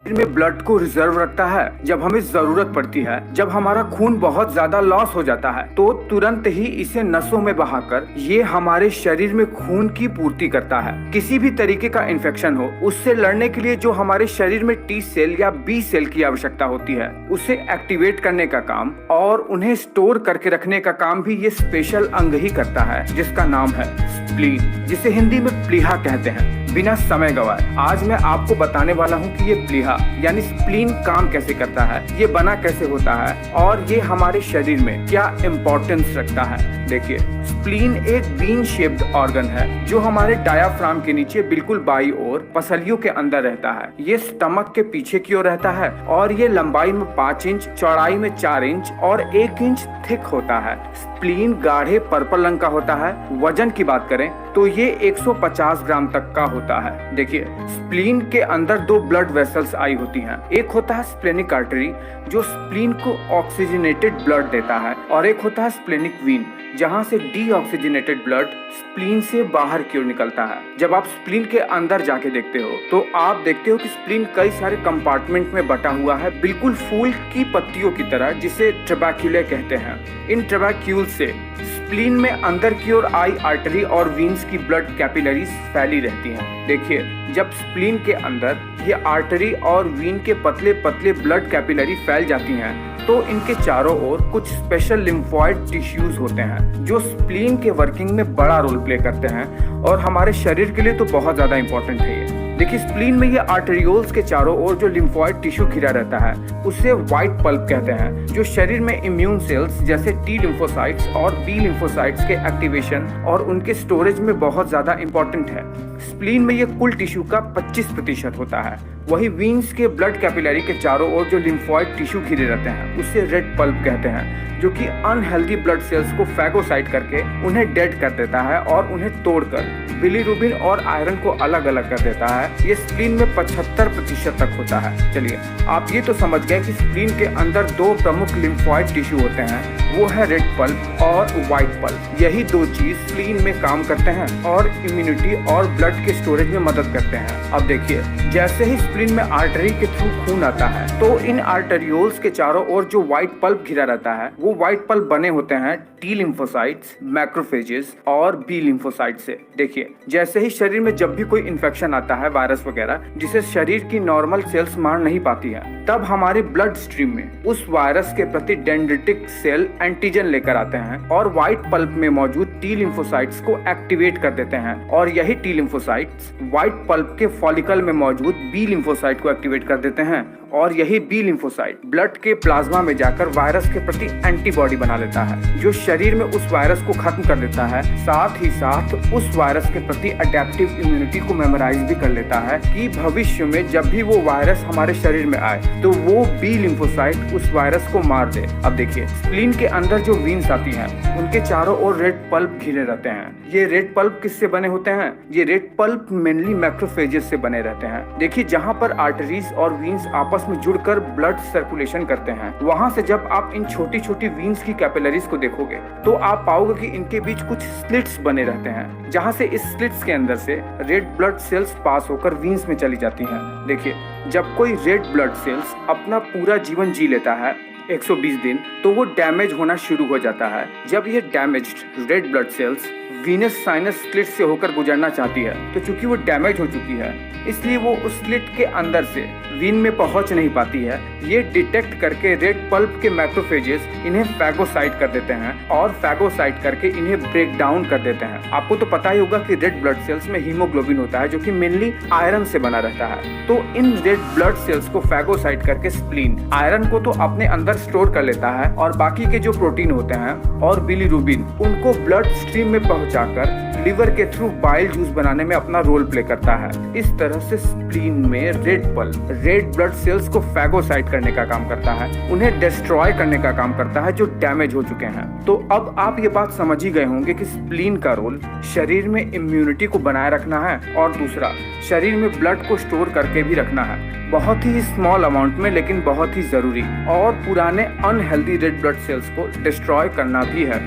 में ब्लड को रिजर्व रखता है। जब हमें जरूरत पड़ती है, जब हमारा खून बहुत ज्यादा लॉस हो जाता है, तो तुरंत ही इसे नसों में बहाकर ये हमारे शरीर में खून की पूर्ति करता है। किसी भी तरीके का इन्फेक्शन हो, उससे लड़ने के लिए जो हमारे शरीर में टी सेल या बी सेल की आवश्यकता होती है, उसे एक्टिवेट करने का काम और उन्हें स्टोर करके रखने का काम भी ये स्पेशल अंग ही करता है, जिसका नाम है स्प्लीन, जिसे हिंदी में प्लीहा कहते हैं। बिना समय गवाए आज मैं आपको बताने वाला हूँ कि ये प्लीहा यानी स्प्लीन काम कैसे करता है, ये बना कैसे होता है और ये हमारे शरीर में क्या इम्पोर्टेंस रखता है। देखिए, स्प्लीन एक बीन शेप्ड ऑर्गन है जो हमारे डायाफ्राम के नीचे बिल्कुल बाई ओर पसलियों के अंदर रहता है। ये स्टमक के पीछे की ओर रहता है और ये लंबाई में 5 इंच, चौड़ाई में 4 इंच और 1 इंच थिक होता है। स्प्लीन गाढ़े पर्पल रंग का होता है। वजन की बात करें तो ये 150 ग्राम तक का होता है। देखिए, स्प्लीन के अंदर 2 ब्लड वेसल्स आई होती हैं। एक होता है स्प्लेनिक आर्टरी जो स्प्लीन को ऑक्सीजनेटेड ब्लड देता है और एक होता है स्प्लेनिक वीन जहां से डीऑक्सीजनेटेड ब्लड स्प्लीन से बाहर की ओर निकलता है। जब आप स्प्लीन के अंदर जाके देखते हो तो आप देखते हो कि स्प्लीन कई सारे कंपार्टमेंट में बटा हुआ है, बिल्कुल फूल की पत्तियों की तरह, जिसे ट्रैबेक्युले कहते हैं। इन ट्रैबेक्यूल से स्प्लीन में अंदर की ओर आई आर्टरी और वीन्स की ब्लड कैपिलरीज फैली रहती हैं। देखिए, जब स्प्लीन के अंदर ये आर्टरी और वीन के पतले पतले ब्लड कैपिलरी फैल जाती हैं तो इनके चारों ओर कुछ स्पेशल लिम्फॉइड टिश्यूज होते हैं जो स्प्लीन के वर्किंग में बड़ा रोल प्ले करते हैं और हमारे शरीर के लिए तो बहुत ज्यादा इंपॉर्टेंट है ये। देखिए, स्प्लीन में ये आर्टेरियोल्स के चारों ओर जो लिम्फॉइड टिश्यू घिरा रहता है उसे व्हाइट पल्प कहते हैं, जो शरीर में इम्यून सेल्स जैसे टी लिम्फोसाइट्स और बी लिम्फोसाइट्स के एक्टिवेशन और उनके स्टोरेज में बहुत ज्यादा इंपॉर्टेंट है। स्प्लीन में ये कुल टिश्यू का 25% होता है। वही वीन्स के ब्लड कैपिलरी के चारों ओर जो लिम्फॉइड टिश्यू घिरे रहते हैं उसे रेड पल्प कहते हैं, जो कि अनहेल्दी ब्लड सेल्स को फैगोसाइट करके उन्हें डेड कर देता है और उन्हें तोड़कर बिलीरुबिन और आयरन को अलग अलग कर देता है। ये स्प्लीन में 75% तक होता है। चलिए, आप ये तो समझ गए कि स्प्लीन के अंदर 2 प्रमुख लिम्फॉइड टिश्यू होते हैं, वो है रेड पल्प और व्हाइट पल्प। यही 2 चीज स्प्लीन में काम करते हैं और इम्यूनिटी और ब्लड के स्टोरेज में मदद करते हैं। अब देखिए, जैसे ही स्प्लीन में आर्टरी के थ्रू खून आता है तो इन आर्टेरियोल्स के चारों ओर जो व्हाइट पल्प घिरा रहता है वो व्हाइट पल्प बने होते हैं टी लिम्फोसाइट्स, मैक्रोफेजेस और बी लिम्फोसाइट से। देखिए, जैसे ही शरीर में जब भी कोई इन्फेक्शन आता है, वायरस वगैरह, जिसे शरीर की नॉर्मल सेल्स मार नहीं पाती है, तब हमारे ब्लड स्ट्रीम में उस वायरस के प्रति डेंड्रिटिक सेल एंटीजन लेकर आते हैं और व्हाइट पल्प में मौजूद टी लिम्फोसाइट्स को एक्टिवेट कर देते हैं और यही टी लिम्फोसाइट्स व्हाइट पल्प के फॉलिकल में मौजूद बी लिम्फोसाइट को एक्टिवेट कर देते हैं और यही बी लिम्फोसाइट ब्लड के प्लाज्मा में जाकर वायरस के प्रति एंटीबॉडी बना लेता है जो शरीर में उस वायरस को खत्म कर देता है। साथ ही साथ उस वायरस के प्रति अडेप्टिव इम्यूनिटी को मेमोराइज भी कर लेता है कि भविष्य में जब भी वो वायरस हमारे शरीर में आए तो वो बी लिम्फोसाइट उस वायरस को मार दे। अब देखिए, स्प्लीन के अंदर जो वीन्स आती हैं उनके चारों ओर रेड पल्प घिरे रहते हैं। ये रेड पल्प किससे बने होते हैं? ये रेड पल्प मेनली मैक्रोफेजेस से बने रहते हैं। देखिए, जहाँ पर आर्टरीज और वीन्स आपस में जुड़कर ब्लड सर्कुलेशन करते हैं, वहां से जब आप इन छोटी छोटी वीन्स की कैपिलरीज को देखोगे तो आप पाओगे कि इनके बीच कुछ स्लिट्स बने रहते हैं, जहां से इस स्लिट्स के अंदर से रेड ब्लड सेल्स पास होकर वीन्स में चली जाती हैं। देखिए, जब कोई रेड ब्लड सेल्स अपना पूरा जीवन जी लेता है 120 दिन, तो वो डैमेज होना शुरू हो जाता है। जब ये damaged red blood cells Venus sinus slit से होकर गुजरना चाहती है तो चूंकि वो डैमेज हो चुकी है, इसलिए वो उस स्लिट के अंदर से वीन में पहुंच नहीं पाती है। ये डिटेक्ट करके रेड पल्प के मैक्रोफेजेस इन्हें फैगोसाइट कर देते हैं और फैगोसाइट करके इन्हें ब्रेक डाउन कर देते हैं। आपको तो पता ही होगा कि रेड ब्लड सेल्स में हीमोग्लोबिन होता है जो कि मेनली आयरन से बना रहता है। तो इन रेड ब्लड सेल्स को फैगोसाइट करके स्प्लीन आयरन को तो अपने अंदर स्टोर कर लेता है और बाकी के जो प्रोटीन होते हैं और बिलीरुबिन उनको ब्लड स्ट्रीम में पहुंचाकर लिवर के थ्रू बाइल जूस बनाने में अपना रोल प्ले करता है। इस तरह से स्प्लीन में red pulp red blood cells को फैगोसाइट करने का काम करता है, उन्हें डिस्ट्रॉय करने का काम करता है जो डैमेज हो चुके हैं। तो अब आप ये बात समझ ही गए होंगे कि स्प्लीन का रोल शरीर में इम्यूनिटी को बनाए रखना है और दूसरा शरीर में ब्लड को स्टोर करके भी रखना है, बहुत ही स्मॉल अमाउंट में लेकिन बहुत ही जरूरी, और पुराने अनहेल्दी रेड ब्लड सेल्स को डिस्ट्रॉय करना भी है।